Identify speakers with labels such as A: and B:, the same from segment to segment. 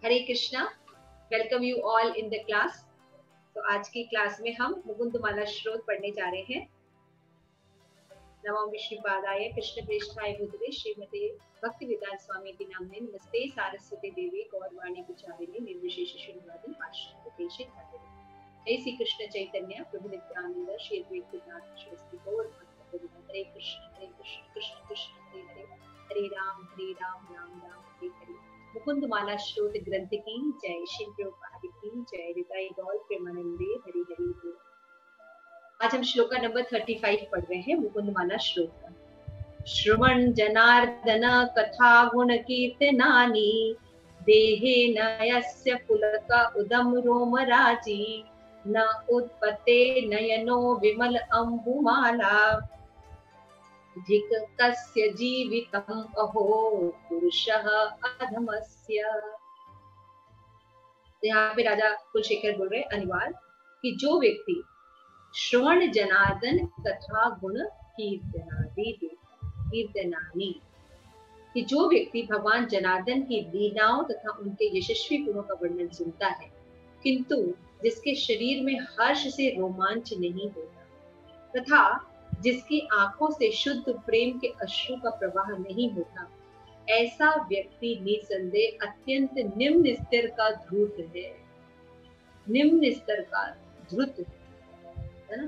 A: Hare Krishna, welcome you all in the class. तो आज की क्लास में हम मुकुंदमाला श्लोक पढ़ने जा रहे हैं। नमो विष्णुपादाय कृष्ण प्रेष्ठाय भूतले श्रीमते भक्ति वेदांत स्वामी के नामने नमस्ते सारस्वती देवी गौरवाणी विचारिणी निर्विशेष शून्यवादी आश्रित जय श्री कृष्ण चैतन्य प्रभु नित्यानंद श्री अद्वैत वेदांत श्री गौर भक्त हरे कृष्ण कृष्ण कृष्ण हरे हरे हरे राम राम राम हरे हरे। मुकुंदमाला श्रोत ग्रंथ की जय, श्री प्रभुपाद की जय, हृदय गौर प्रेमानंदे हरि हरि बोल। आज हम श्लोका नंबर 35 पढ़ रहे हैं मुकुंदमाला श्लोक। श्रवण जनार्दन कथा गुण कीर्तनानि देहे नयस्य पुलक उदम रोमराजी न उत्पत्ते नयनो विमल अंबुमाला धिक कस्य जीवितम् अहो पुरुषः अधमस्य। यहाँ पे राजा कुलशेखर बोल रहे अनुवाद कि जो व्यक्ति श्रवण जनार्दन कथा गुण कीर्तनानि कि जो व्यक्ति भगवान जनार्दन की लीलाओं तथा उनके यशस्वी गुणों का वर्णन सुनता है किंतु जिसके शरीर में हर्ष से रोमांच नहीं होता तथा जिसकी आंखों से शुद्ध प्रेम के अश्रु का प्रवाह नहीं होता, ऐसा व्यक्ति निसंदेह अत्यंत निम्न स्तर का धूर्त है। निम्न स्तर का धूर्त है ना।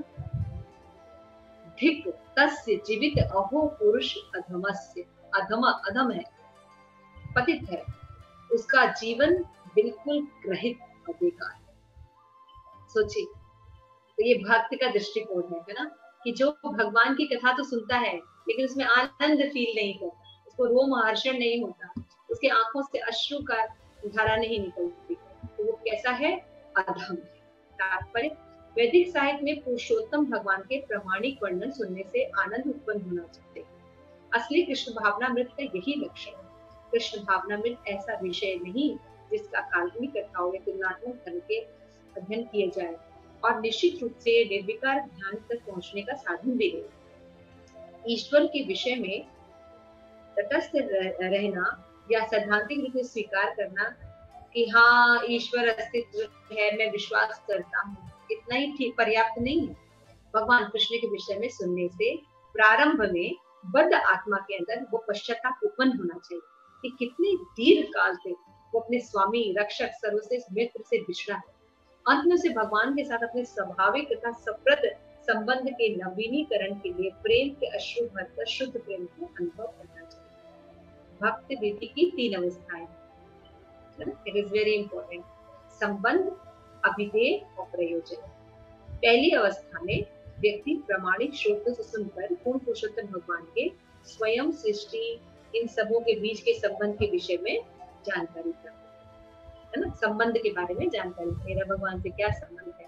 A: धिक तस्य जीवित अहो पुरुष अधमस्य, अधम है, पतित है, उसका जीवन बिल्कुल ग्रहित और बेकार है। सोचिए, तो ये भक्ति का दृष्टिकोण है ना, कि जो भगवान की कथा तो सुनता है लेकिन उसमें आनंद फील नहीं करता, उसको रोमहर्षण नहीं होता, उसकी आंखों से अश्रु का धारा नहीं निकलती, तो वो कैसा है? अधम है। तात्पर्य, वैदिक साहित्य में पुरुषोत्तम भगवान के प्रामाणिक वर्णन सुनने से आनंद उत्पन्न होना चाहिए। असली कृष्ण भावनामृत का यही लक्ष्य है। कृष्ण भावनामृत ऐसा विषय नहीं जिसका काल्पनिक कथाओं में तुलनात्मक ढंग के अध्ययन किए जाए और निश्चित रूप से निर्विकार ध्यान तक पहुंचने का साधन भी है। ईश्वर के विषय में तटस्थ रहना या सैद्धांतिक रूप से स्वीकार करना कि हाँ ईश्वर अस्तित्व है, मैं विश्वास करता हूँ, इतना ही ठीक पर्याप्त नहीं है। भगवान कृष्ण के विषय में सुनने से प्रारंभ में बद्ध आत्मा के अंदर वो पश्चाताप उत्पन्न होना चाहिए कि कितने दीर्घ काल से वो अपने स्वामी रक्षक सर्वश्रेष्ठ मित्र से बिछड़ा है। अंत में से भगवान के साथ अपने स्वाभाविक तथा सप्रद संबंध के नवीनीकरण के लिए प्रेम के अश्रु भरकर शुद्ध प्रेम को अनुभव करना चाहिए। भक्ति विधि की 3 अवस्थाएं, इट इज वेरी इंपॉर्टेंट। संबंध, अभिधेय और प्रयोजन। पहली अवस्था में व्यक्ति प्रामाणिक श्रोत्र से सुनकर पूर्ण पुरुषोत्तम भगवान के स्वयं सृष्टि इन सबों के बीच के संबंध के विषय में जानकारी प्राप्त है ना, संबंध के बारे में जानकारी, मेरा भगवान से क्या संबंध है,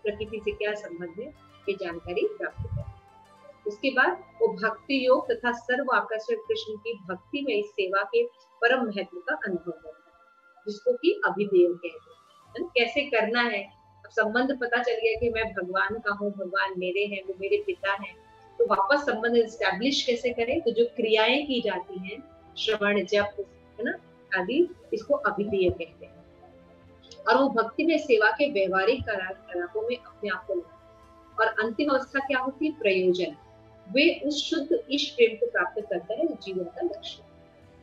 A: प्रकृति से क्या संबंध है, ये जानकारी प्राप्त करें। उसके बाद वो भक्ति योग तथा सर्व आकर्षक कृष्ण की भक्ति में इस सेवा के परम महत्व का अनुभव करता है, जिसको कि अभिधेय कहते हैं। कैसे करना है? अब संबंध पता चल गया कि मैं भगवान का हूँ, भगवान मेरे हैं, वो मेरे पिता हैं, तो वापस संबंध एस्टैब्लिश कैसे करें? तो जो क्रियाएं की जाती हैं, श्रवण जप है ना आदि, इसको अभिधेय कहते हैं। और वो भक्ति में सेवा के व्यवहारिक कारकों में अपने आप को लगाए। और अंतिम अवस्था क्या होती है? प्रयोजन। वे उस शुद्ध ईश प्रेम को प्राप्त करता है जीवन का लक्ष्य।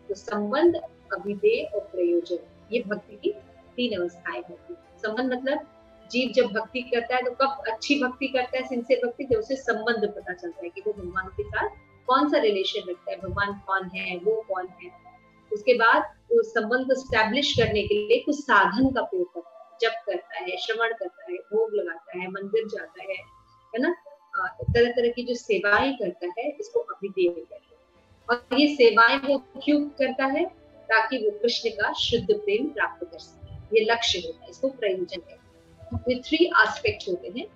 A: तो संबंध, अभिधेय और प्रयोजन, ये भक्ति की 3 अवस्थाएं होती है। संबंध मतलब जीव जब भक्ति करता है तो कब अच्छी भक्ति करता है, सिंसियर भक्ति, जब उसे संबंध पता चलता है कि वो भगवान के साथ कौन सा रिलेशन रखता है, भगवान कौन है, वो कौन है। उसके बाद उस संबंध को स्टैब्लिश करने के लिए कुछ साधन का प्रयोग करता है, जप करता है, श्रवण करता है, भोग लगाता है, मंदिर जाता है ना, तरह तरह की जो सेवाएं करता है, इसको अभिधेय कहते हैं। और ये सेवाएं वो क्यों करता है? ताकि वो कृष्ण का शुद्ध प्रेम प्राप्त कर सके, ये लक्ष्य होता है, इसको प्रयोजन कहते हैं। ये 3 एस्पेक्ट होते हैं।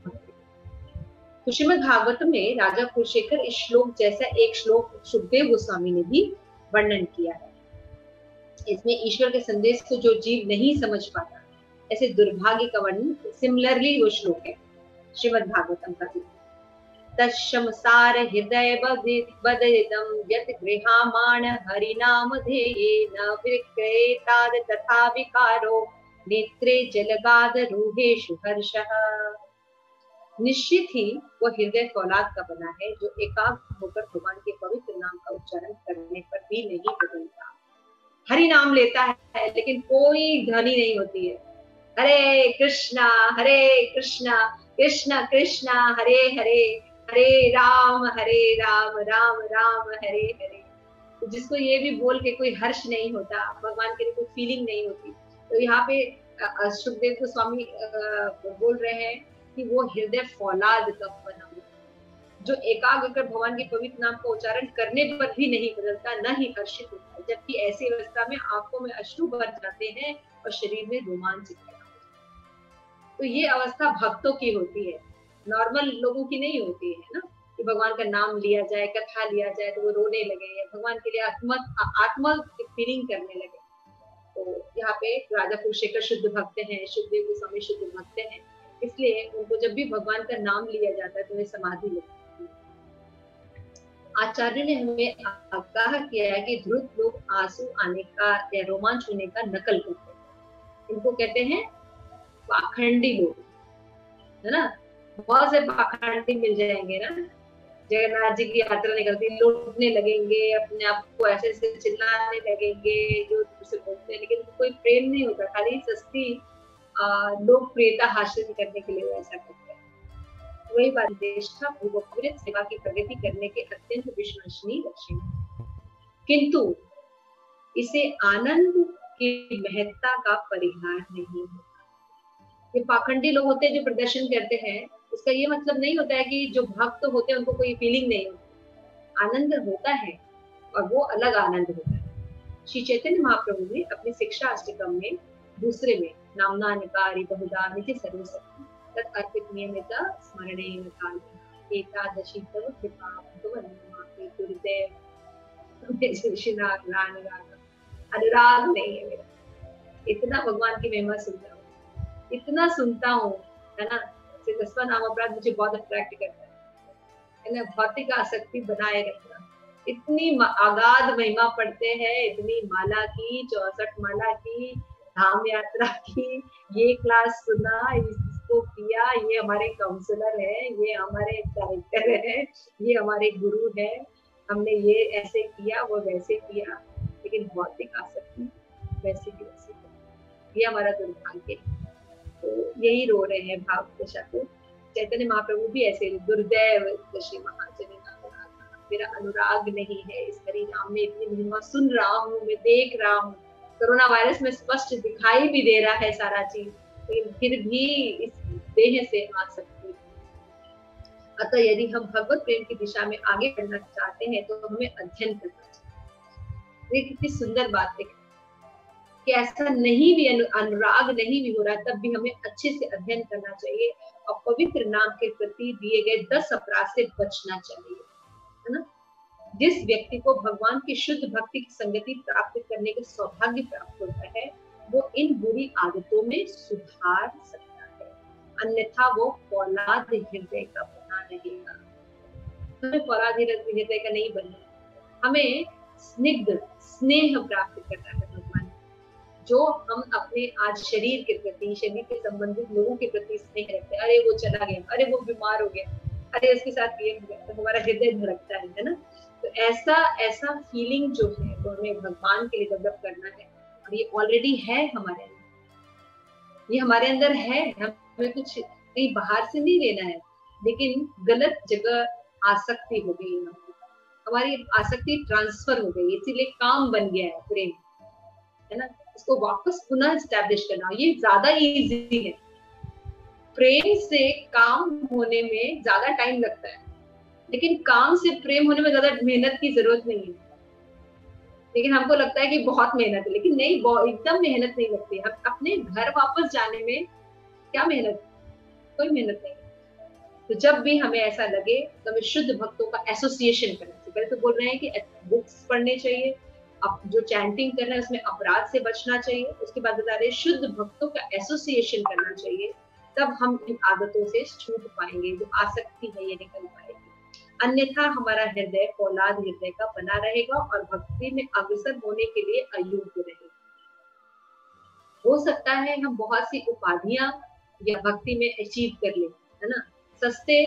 A: तो श्रीमद् भागवत में राजा कुलशेखर इस श्लोक जैसा एक श्लोक सुखदेव गोस्वामी ने भी वर्णन किया है। इसमें ईश्वर के संदेश को जो जीव नहीं समझ पाता, ऐसे दुर्भाग्य का वर्णन सिमिलरली वो श्लोक है श्रीमद् भागवतम का भी। तत्शमसार हृदय बदितं यत् गृहामाण हरिनाम ध्येयेन विक्रेताद तथा विकारो नेत्रे जलगाद रूहेषु हर्षः। निश्चित ही वो हृदय फौलाद का बना है जो एकाग्र होकर भगवान के पवित्र नाम का उच्चारण करने पर भी नहीं बदलता। हरि नाम लेता है लेकिन कोई ध्वनि नहीं होती है। हरे कृष्णा कृष्ण कृष्ण हरे हरे, हरे राम राम राम हरे हरे। तो जिसको ये भी बोल के कोई हर्ष नहीं होता, भगवान के लिए कोई फीलिंग नहीं होती, तो यहाँ पे सुखदेव गोस्वामी बोल रहे हैं कि वो हृदय फौलाद का बना हुआ जो एकाग्र होकर भगवान के पवित्र नाम का उच्चारण करने पर भी नहीं बदलता, न ही हर्षित होता है, जबकि ऐसी अवस्था में आंखों में अश्रु भर जाते हैं और शरीर में रोमांच पैदा होता है। तो ये अवस्था भक्तों की होती है, नॉर्मल लोगों की नहीं होती है ना, कि भगवान का नाम लिया जाए, कथा लिया जाए तो वो रोने लगे या भगवान के लिए आत्मा फीलिंग करने लगे। तो यहाँ पे राजा कुलशेखर शुद्ध भक्त हैं, सुखदेव गोस्वामी शुद्ध भक्त हैं, इसलिए उनको जब भी भगवान का नाम लिया जाता है तो उन्हें समाधि लगती है। आचार्य ने हमें आगाह किया है कि ध्रुव लोग आंसू आने का या रोमांच होने का नकल करते हैं, इनको कहते हैं पाखंडी लोग, है ना। बहुत से पाखंडी मिल जाएंगे ना, जगन्नाथ जी की यात्रा निकलती, लौटने लगेंगे, अपने आप को ऐसे ऐसे चिल्लाने लगेंगे जो उसे बोलते हैं, लेकिन कोई प्रेम नहीं होता, खाली सस्ती लोकप्रियता हासिल करने के लिए वो ऐसा करते हैं। वही बात निष्ठा पूर्वक सेवा की प्रगति करने के अत्यंत विश्वसनीय लक्षण, किंतु इसे आनंद की महत्ता का परिहार नहीं है। ये पाखंडी लोग होते हैं जो प्रदर्शन करते हैं, उसका ये मतलब नहीं होता है कि जो भक्त होते हैं उनको कोई फीलिंग नहीं होती, आनंद होता है और वो अलग आनंद होता है। श्री चैतन्य महाप्रभु ने अपनी शिक्षा अष्टकम में दूसरे में नामना निकारी बहुधा नित्य सर्वशक्ति तत् अर्पित नियमित स्मरणेन काले एकादशी तव कृपा भगवन्नमापि गुरुदेव अनुराग नहीं है मेरा, इतना भगवान की महिमा सुनता हूँ, इतना सुनता हूँ, है ना। दसवां नाम अपराध मुझे बहुत अट्रैक्ट करता है ना, भौतिक आसक्ति बनाए रखना। इतनी आगाध महिमा पढ़ते हैं, इतनी माला की, 64 माला की, धाम यात्रा की, ये क्लास सुना, इसको किया, ये हमारे काउंसलर है, ये हमारे डायरेक्टर है, ये हमारे गुरु है, हमने ये ऐसे किया, वो वैसे किया, लेकिन भौतिक आसक्ति वैसे की वैसे, ये हमारा दुर्भाग्य है। तो यही रो रहे हैं भाव दशा को। चैतन्य महाप्रभु भी ऐसे, दुर्दैव दशे महाजनी मेरा अनुराग नहीं है इस हरि नाम में, इतनी महिमा सुन रहा हूँ, मैं देख रहा हूँ, कोरोना वायरस में स्पष्ट दिखाई भी दे रहा है सारा चीज, लेकिन फिर भी इस देह से आ सकती है। अतः यदि हम भगवत प्रेम की दिशा में आगे बढ़ना चाहते हैं तो हमें अध्ययन करना चाहिए। ये कितनी सुंदर बात है कि ऐसा नहीं भी अनुराग नहीं भी हो रहा, तब भी हमें अच्छे से अध्ययन करना चाहिए और पवित्र नाम के प्रति दिए गए 10 अपराध से बचना चाहिए, है ना। जिस व्यक्ति को भगवान की शुद्ध भक्ति की संगति प्राप्त करने का सौभाग्य प्राप्त होता है, वो इन बुरी आदतों में सुधार सकता है, अन्यथा वो फौलाद हृदय का बना रहेगा। हमें फौलाद हृदय का नहीं बनना, हमें स्निग्ध स्नेह प्राप्त करना है भगवान, जो हम अपने आज शरीर के प्रति, शरीर के संबंधित लोगों के प्रति स्नेह रखते हैं। अरे वो चला गया, अरे वो बीमार हो गया, अरे इसके साथ ये हो गया, तो हमारा हृदय धड़कता है ना। तो ऐसा फीलिंग जो है वो हमें भगवान के लिए डेवलप करना है, और ये ऑलरेडी है हमारे अंदर, ये हमारे अंदर है, हमें कुछ कहीं बाहर से नहीं लेना है, लेकिन गलत जगह आसक्ति हो गई, हमारी आसक्ति ट्रांसफर हो गई, इसीलिए काम बन गया है प्रेम, है ना। इसको वापस पुनः एस्टैब्लिश करना ये ज्यादा इजी है। प्रेम से काम होने में ज्यादा टाइम लगता है, लेकिन काम से प्रेम होने में ज्यादा मेहनत की जरूरत नहीं है। लेकिन हमको लगता है कि बहुत मेहनत है, लेकिन नहीं, एकदम मेहनत नहीं लगती। हम अपने घर वापस जाने में क्या मेहनत, कोई मेहनत नहीं। तो जब भी हमें ऐसा लगे तो हमें शुद्ध भक्तों का एसोसिएशन करना चाहिए। पहले तो बोल रहे हैं कि बुक्स पढ़ने चाहिए, अब जो चैंटिंग कर रहे हैं उसमें अपराध से बचना चाहिए, उसके बाद बता रहे शुद्ध भक्तों का एसोसिएशन करना चाहिए, तब हम इन आदतों से छूट पाएंगे, जो आसक्ति है ये निकल पाएगी। अन्यथा हमारा हृदय फौलाद हृदय का बना रहेगा और भक्ति में अग्रसर होने के लिए अयोग्य रहेगा। हो सकता है हम बहुत सी उपाधियां या भक्ति में अचीव कर ले, है ना, सस्ते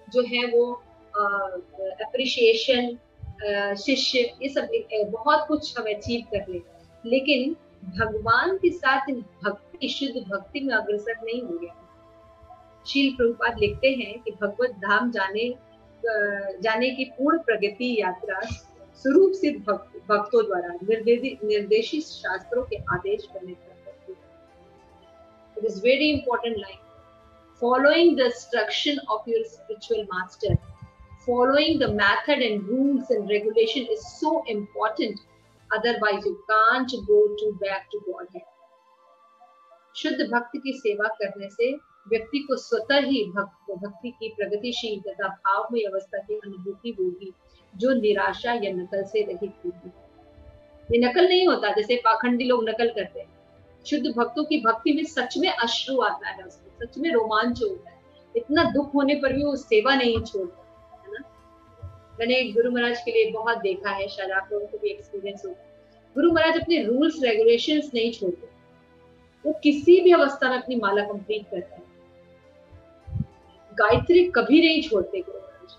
A: जो है वो अप्रिशिएशन, शिष्य, ये सब बहुत कुछ हम अचीव कर ले, लेकिन भगवान के साथ भक्ति, शुद्ध भक्ति में अग्रसर नहीं हो गया। शील प्रभुपाद लिखते हैं कि भगवत धाम जाने की पूर्ण प्रगति यात्रा स्वरूप सिद्ध भक्तों द्वारा निर्देशित शास्त्रों के आदेश पर निर्भर करती है। It is very important line. Following the instruction of your spiritual master, following the method and rules and regulation is so important. Otherwise, you can't go back to God. शुद्ध भक्त की सेवा करने से व्यक्ति को स्वतः ही भक्ति की प्रगतिशील तथा भावमय अवस्था की अनुभूति होगी, जो निराशा या नकल से रहित होगी। ये नकल नहीं होता जैसे पाखंडी लोग नकल करते हैं। शुद्ध भक्तों की भक्ति में सच में अश्रु आता है, उसको सच में रोमांच होता है, इतना दुख होने पर भी वो सेवा नहीं छोड़ता, है ना। मैंने गुरु महाराज के लिए बहुत देखा है, शायद आप लोगों को भी एक्सपीरियंस होगा। गुरु महाराज अपने रूल्स रेगुलेशंस नहीं छोड़ते, वो किसी भी अवस्था में अपनी माला कंप्लीट करते हैं। गायत्री कभी नहीं छोड़ते गुरु महाराज।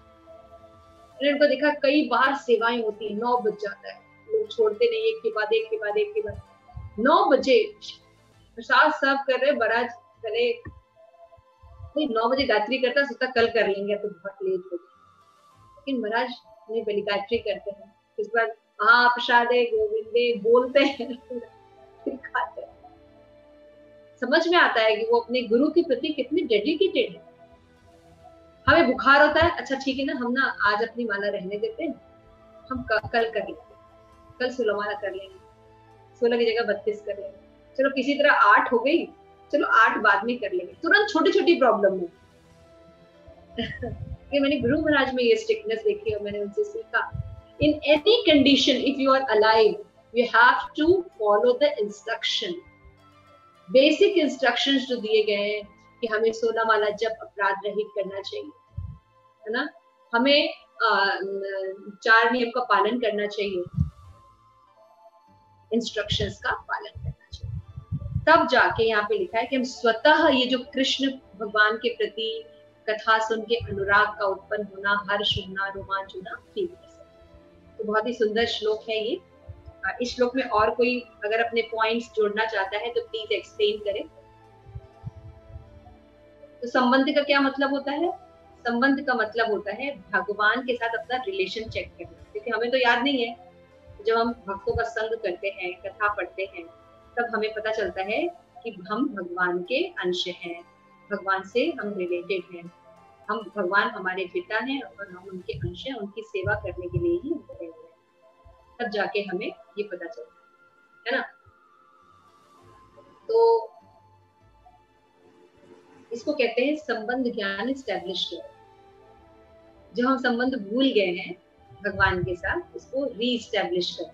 A: मैंने उनको देखा कई बार सेवाएं होती है, 9 बज जाता है, लोग छोड़ते नहीं, एक के बाद एक के बाद एक के बाद 9 बजे प्रसाद सर्व कर रहे महाराज, चले कोई 9 बजे गायत्री करता सोचता कल कर लेंगे तो बहुत लेट हो गया, लेकिन महाराज नहीं, पहले गायत्री करते हैं, इस बार हाँ प्रसादे गोविंदे बोलते हैं, फिर खाते हैं। समझ में आता है कि वो अपने गुरु के प्रति कितने डेडिकेटेड है। हमें बुखार होता है, अच्छा ठीक है ना, हम ना आज अपनी माला रहने देते हैं, हम कल कर लेंगे, कल 16 माला कर लेंगे, 16 की जगह 32 कर लेंगे, चलो किसी तरह 8 हो गई, चलो 8 बाद में कर लेंगे, तुरंत छोटी छोटी प्रॉब्लम में। ये मैंने गुरु महाराज में ये स्ट्रिक्टनेस देखी और मैंने उनसे सीखा, in any condition if you are alive you have to follow the instruction, basic instructions जो दिए गए हैं कि हमें 16 माला जब अपराध रहित करना चाहिए, है ना, हमें 4 नियम का पालन करना चाहिए, इंस्ट्रक्शंस का पालन करना चाहिए, तब जाके यहाँ पे लिखा है कि हम स्वतः ये जो कृष्ण भगवान के प्रति कथा सुन के अनुराग का उत्पन्न होना, हर्ष होना, रोमांच होना फील कर सकते। तो बहुत ही सुंदर श्लोक है ये। इस श्लोक में और कोई अगर अपने पॉइंट्स जोड़ना चाहता है तो प्लीज एक्सप्लेन करें। तो संबंध का क्या मतलब होता है? संबंध का मतलब होता है भगवान के साथ अपना रिलेशन चेक करना, क्योंकि हमें तो याद नहीं है, जब हम भक्तों का संग करते हैं, कथा पढ़ते हैं, तब हमें पता चलता है कि हम भगवान के अंश हैं, भगवान से हम रिलेटेड हैं, हम भगवान हमारे पिता हैं और हम उनके अंश हैं, उनकी सेवा करने के लिए ही हम बने हुए हैं, तब जाके हमें ये पता चलता है ना। तो इसको कहते हैं संबंध ज्ञान स्टैब्लिश करो। जो हम संबंध भूल गए हैं भगवान के साथ, उसको रीस्टैब्लिश करें,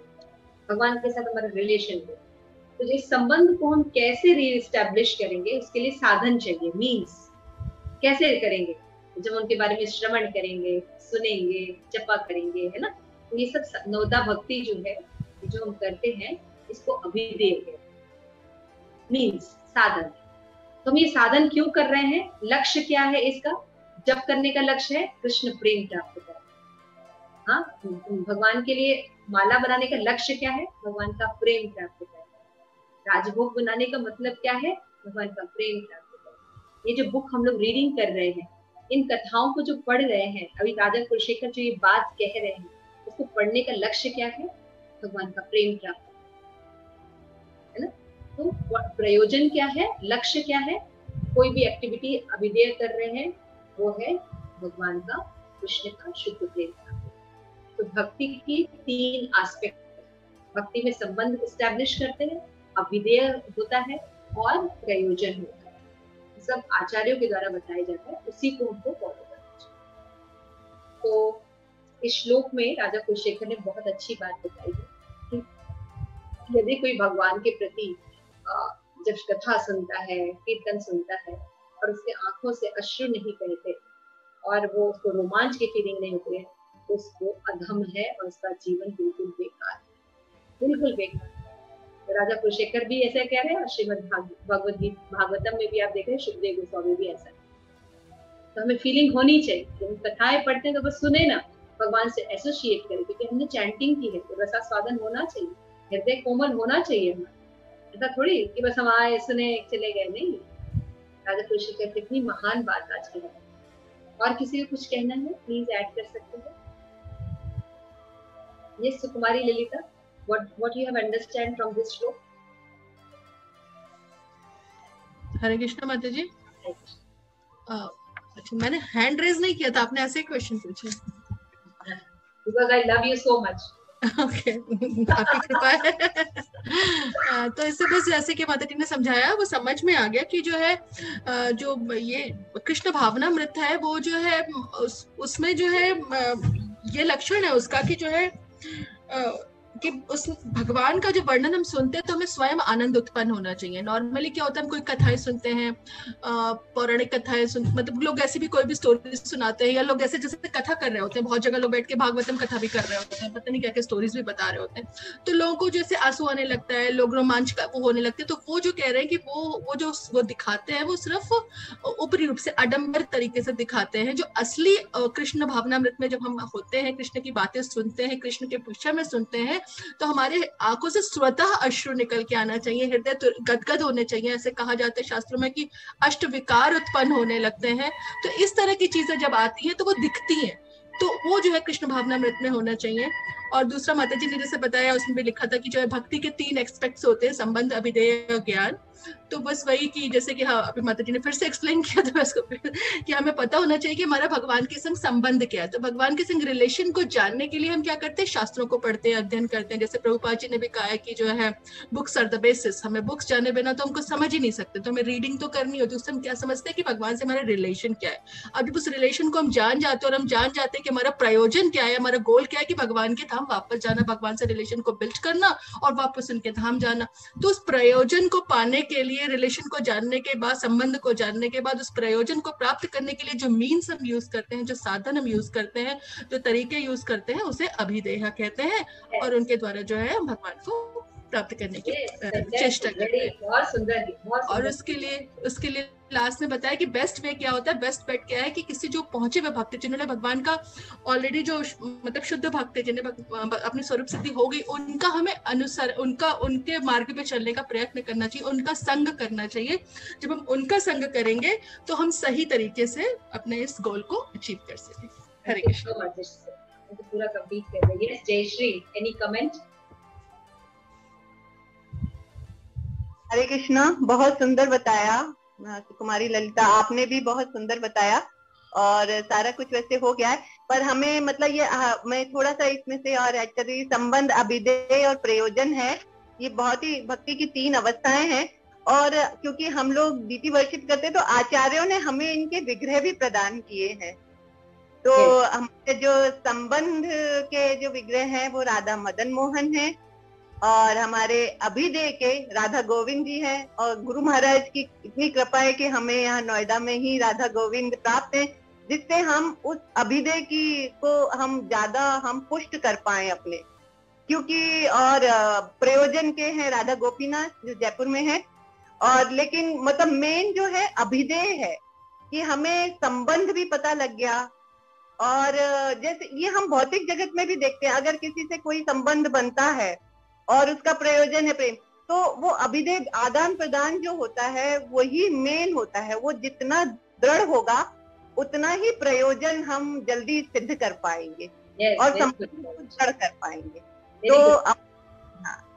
A: भगवान के साथ हमारा रिलेशन हो। तो इस संबंध को हम कैसे रीस्टैब्लिश करेंगे, उसके लिए साधन चाहिए, मीन्स कैसे करेंगे? जब उनके बारे में श्रवण करेंगे, सुनेंगे, जपा करेंगे, है ना। तो ये सब नवदा भक्ति जो है, जो हम करते हैं, इसको अभिधेय मीन्स साधन। तो हम ये साधन क्यों कर रहे हैं? लक्ष्य क्या है इसका? जप करने का लक्ष्य है कृष्ण प्रेम प्राप्त करना। हाँ, भगवान के लिए माला बनाने का लक्ष्य क्या है? भगवान का प्रेम प्राप्त करना। राजभोग बनाने का मतलब क्या है? भगवान का प्रेम प्राप्त करना। ये जो बुक हम लोग रीडिंग कर रहे हैं, इन कथाओं को जो पढ़ रहे हैं, अभी राजा कुलशेखर जो ये बात कह रहे हैं, उसको पढ़ने का लक्ष्य क्या है? भगवान का प्रेम प्राप्त करना, है ना। तो प्रयोजन क्या है, लक्ष्य क्या है? कोई भी एक्टिविटी अभिधेय कर रहे हैं, वो है भगवान का, कृष्ण का शुद्ध प्रेम। तो भक्ति की 3 एस्पेक्ट, भक्ति में संबंध एस्टैब्लिश करते हैं, अभिधेय होता है और प्रयोजन होता है। सब आचार्यों के द्वारा बताया जाता है, उसी को हमको फॉलो करना चाहिए। तो इस श्लोक में राजा कुलशेखर ने बहुत अच्छी बात बताई है कि यदि कोई भगवान के प्रति जब कथा सुनता है, कीर्तन सुनता है और उसके आंखों से अश्रु नहीं बहते, और वो उसको रोमांच की फीलिंग नहीं होती है, उसको अधम है और उसका जीवन बिल्कुल बेकार है, बिल्कुल बेकार। तो राजा कुलशेखर भी ऐसा कह रहे हैं और श्रीमद भागवतम में भी आप देख रहे हैं सुखदेव गोस्वामी भी ऐसा। तो हमें फीलिंग होनी चाहिए, जब हम कथाएं पढ़ते हैं तो बस सुने ना, भगवान से एसोसिएट करें, क्योंकि हमने चैंटिंग की है तो रसास्वादन होना चाहिए, हृदय कोमल होना चाहिए हमारा। ऐसा थोड़ी कि बस हम आए सुने चले गए, नहीं। राजा तुलसी कितनी महान बात आज की है। और किसी को कुछ कहना है प्लीज ऐड कर सकते हैं। ये सुकुमारी Lalita, what you have understand from this श्लोक?
B: हरे कृष्णा माता जी। अच्छा, मैंने हैंड रेज नहीं किया था, आपने ऐसे ही क्वेश्चन पूछे।
A: Because I love you so much.
B: Okay, आपकी कृपा है। तो इससे बस जैसे कि माता जी ने समझाया वो समझ में आ गया कि जो है जो ये कृष्ण भावनामृत है वो जो है उसमें जो है ये लक्षण है उसका कि जो है कि उस भगवान का जो वर्णन हम सुनते हैं तो हमें स्वयं आनंद उत्पन्न होना चाहिए। नॉर्मली क्या होता है, हम कोई कथाएं सुनते हैं, पौराणिक कथाएं मतलब लोग ऐसी भी कोई भी स्टोरी सुनाते हैं, या लोग ऐसे जैसे कथा कर रहे होते हैं, बहुत जगह लोग बैठ के भागवतम कथा भी कर रहे होते हैं, पता नहीं क्या क्या स्टोरीज भी बता रहे होते हैं, तो लोगों को जैसे आंसू आने लगता है, लोग रोमांच का वो होने लगते हैं। तो वो जो कह रहे हैं कि वो जो वो दिखाते हैं वो सिर्फ ऊपरी रूप से आडंबर तरीके से दिखाते हैं। जो असली कृष्ण भावनामृत में जब हम होते हैं, कृष्ण की बातें सुनते हैं, कृष्ण के विषय में सुनते हैं, तो हमारे आंखों से स्वतः अश्रु निकल के आना चाहिए, हृदय तो गदगद होने चाहिए। ऐसे कहा जाता है शास्त्रों में कि अष्ट विकार उत्पन्न होने लगते हैं। तो इस तरह की चीजें जब आती हैं तो वो दिखती हैं, तो वो जो है कृष्ण भावनामृत में होना चाहिए। और दूसरा माता जी ने जैसे बताया उसमें भी लिखा था कि जो है भक्ति के 3 एस्पेक्ट्स होते हैं, संबंध, अभिधेय, ज्ञान। तो बस वही कि जैसे कि हाँ अभी माता जी ने फिर से एक्सप्लेन किया था इसको कि हमें पता होना चाहिए कि हमारा भगवान के संग संबंध क्या है। तो भगवान के संग रिलेशन को जानने के लिए हम क्या करते हैं, शास्त्रों को पढ़ते हैं, अध्ययन करते हैं। जैसे प्रभुपाद जी ने भी कहा है कि जो है बुक्स आर द बेसिस, हमें बुक्स जाने बिना तो हमको समझ ही नहीं सकते, तो हमें रीडिंग तो करनी होती है। उससे हम क्या समझते हैं कि भगवान से हमारा रिलेशन क्या है। अब जब उस रिलेशन को हम जान जाते हैं और हम जान जाते हैं कि हमारा प्रयोजन क्या है, हमारा गोल क्या है, कि भगवान के धाम वापस जाना, भगवान से रिलेशन को बिल्ड करना और वापस उनके धाम जाना। तो उस प्रयोजन को पाने के लिए, रिलेशन को जानने के बाद, संबंध को जानने के बाद, उस प्रयोजन को प्राप्त करने के लिए जो मीन्स हम यूज करते हैं, जो साधन हम यूज करते हैं, जो तरीके यूज करते हैं, उसे अभिदेह कहते हैं। और उनके द्वारा जो है भगवान को प्राप्त करने की चेष्टा करते हैं।
A: बहुत सुंदर।
B: और उसके लिए लास्ट में बताया कि बेस्ट वे क्या होता है, बेस्ट बेट क्या है कि किसी जो पहुंचे हुए भक्त, जिन्होंने भगवान का ऑलरेडी जो मतलब शुद्ध भक्त है, जिन्हें अपनी स्वरूप सिद्धि हो गई, उनका हमें अनुसार उनके मार्ग पे चलने का प्रयत्न करना चाहिए, उनका संग करना चाहिए। जब हम उनका संग करेंगे तो हम सही तरीके से अपने इस गोल को अचीव कर सकें। हरे कृष्ण।
A: पूरा कंप्लीट कर रही है। Jayshree, any comment?
C: हरे कृष्णा, बहुत सुंदर बताया कुमारी ललिता, आपने भी बहुत सुंदर बताया और सारा कुछ वैसे हो गया है। पर हमें मतलब ये मैं थोड़ा सा इसमें से और ऐड कर रही, संबंध, अभिधेय और प्रयोजन है, ये बहुत ही भक्ति की 3 अवस्थाएं हैं। और क्योंकि हम लोग डीटी वर्शिप करते हैं तो आचार्यों ने हमें इनके विग्रह भी प्रदान किए हैं। तो हमारे जो संबंध के जो विग्रह हैं वो राधा मदन मोहन है, और हमारे अभिधेय के राधा गोविंद जी हैं। और गुरु महाराज की इतनी कृपा है कि हमें यहाँ नोएडा में ही राधा गोविंद प्राप्त है, जिससे हम उस अभिधेय की को हम ज्यादा हम पुष्ट कर पाए अपने, क्योंकि और प्रयोजन के हैं राधा गोपीनाथ जो जयपुर में है। और लेकिन मतलब मेन जो है अभिधेय है कि हमें संबंध भी पता लग गया। और जैसे ये हम भौतिक जगत में भी देखते हैं, अगर किसी से कोई संबंध बनता है और उसका प्रयोजन है प्रेम, तो वो अभिधेय आदान प्रदान जो होता है वही मेन होता है। वो जितना दृढ़ होगा उतना ही प्रयोजन हम जल्दी सिद्ध कर पाएंगे और संबंध को दृढ़ कर पाएंगे।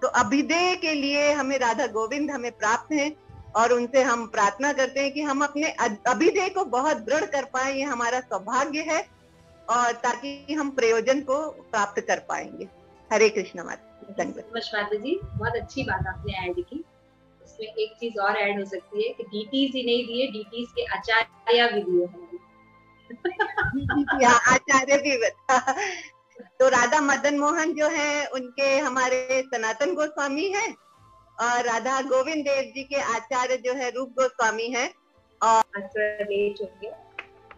C: तो अभिधेय के लिए हमें राधा गोविंद हमें प्राप्त हैं, और उनसे हम प्रार्थना करते हैं कि हम अपने अभिधेय को बहुत दृढ़ कर पाए, ये हमारा सौभाग्य है, और ताकि हम प्रयोजन को प्राप्त कर पाएंगे। हरे कृष्ण माता
A: जी, बहुत अच्छी बात आपने ऐड की। इसमें एक चीज और ऐड हो सकती है कि डीटीज ही नहीं दिए, डीटीज के आचार्य भी दिए हैं।
C: आचार्य भी बता। तो राधा मदन मोहन जो है उनके हमारे सनातन गोस्वामी हैं, और राधा गोविंद देव जी के आचार्य जो है रूप गोस्वामी हैं। और
A: लेट हो गया,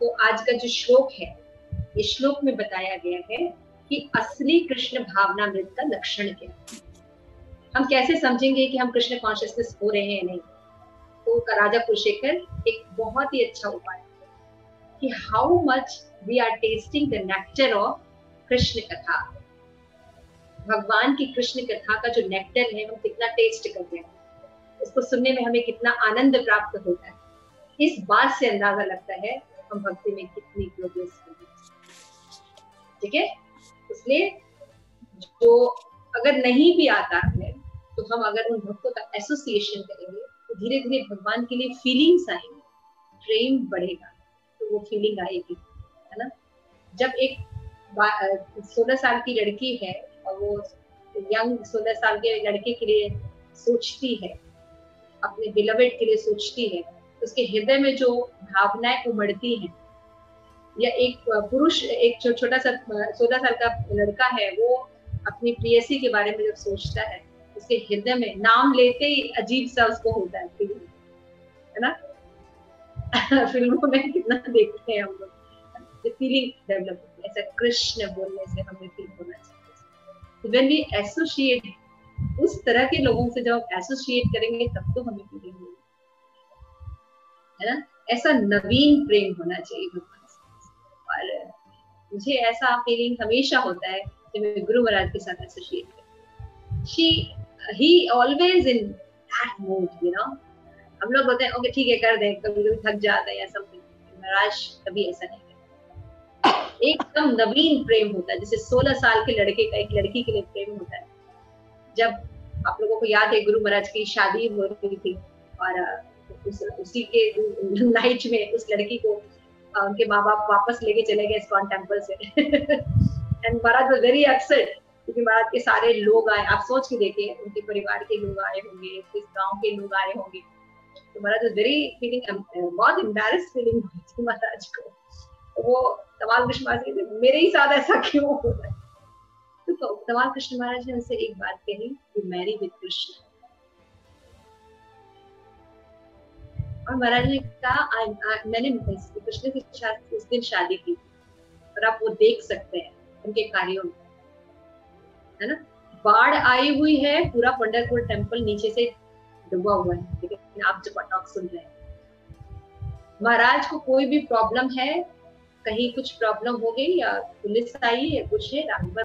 A: तो आज का जो श्लोक है, इस श्लोक में बताया गया है कि असली कृष्ण भावनामृत का लक्षण क्या है। हम कैसे समझेंगे कि हम कृष्ण कॉन्शियसनेस हो रहे हैं नहीं? तो राजा कुलशेखर एक बहुत ही अच्छा उपाय है कि how much we are testing the nectar of Krishna कथा। भगवान की कृष्ण कथा का जो नेक्टर है, हम कितना टेस्ट कर रहे हैं, उसको सुनने में हमें कितना आनंद प्राप्त होता है। इस बात से अंदाजा लगता है हम भक्ति में कितनी प्रोग्रेस कर रहे हैं। ठीक है, इसलिए जो अगर नहीं भी आता है तो हम अगर उन भक्तों का एसोसिएशन करेंगे तो धीरे धीरे भगवान के लिए फीलिंग्स आएंगे, प्रेम बढ़ेगा, तो वो फीलिंग आएगी, है ना। जब एक 16 साल की लड़की है और वो यंग 16 साल के लड़के के लिए सोचती है, अपने बिलवेड के लिए सोचती है, तो उसके हृदय में जो भावनाएं उमड़ती हैं, या एक पुरुष, एक छोटा सा 16 साल का लड़का है, वो अपनी प्रेयसी के बारे में जब सोचता है, उसके हृदय में नाम लेते ही अजीब सा उसको होता है ना। फिल्मों में कितना देखते हैं हम लोग, फीलिंग डेवलप होती है। ऐसा कृष्ण बोलने से हमें फील होना चाहिए। व्हेन वी एसोसिएट, उस तरह के लोगों से जब हम एसोसिएट करेंगे तब तो हमें फीलिंग होगी, है ना। ऐसा नवीन प्रेम होना चाहिए भगवान से। और मुझे ऐसा फीलिंग हमेशा होता है जब मैं गुरु महाराज के साथ एसोसिएट करती हूँ। he always in that mood, you know। हम लोग बोलते हैं ओके ठीक है कर दें, कभी कभी थक जाता है या समथिंग, महाराज कभी ऐसा नहीं करते। एकदम नवीन प्रेम होता है, जैसे 16 साल के लड़के का एक लड़की के लिए प्रेम होता है। जब आप लोगों को याद है गुरु महाराज की शादी हो रही थी और उसी के नाइट में उस लड़की को उनके माँ बाप वापस लेके चले गए इस्कॉन टेम्पल से। And Maharaj was very upset क्योंकि महाराज के सारे लोग आए, आप सोच के देखिए, उनके परिवार के लोग आए होंगे, इस गांव के लोग आए होंगे, तो महाराज वाज वेरी फीलिंग, बहुत एम्बैरेस्ड फीलिंग हुई थी महाराज को। वो तमाल कृष्ण महाराज कहते मेरे ही साथ ऐसा क्यों हो रहा है। तो तमाल कृष्ण महाराज ने उनसे एक बात कही, यू मैरी विद कृष्ण। और महाराज ने कहा मैंने कृष्ण के साथ उस दिन शादी की, और आप वो देख सकते हैं उनके कार्यों में, है ना। बाढ़ आई हुई है, पूरा पंढरपुर टेम्पल नीचे से डूबा हुआ है, लेकिन आप जब टॉक सुन रहे हैं। महाराज को कोई भी प्रॉब्लम है, कहीं कुछ प्रॉब्लम हो गई या पुलिस आई या कुछ है, रामबन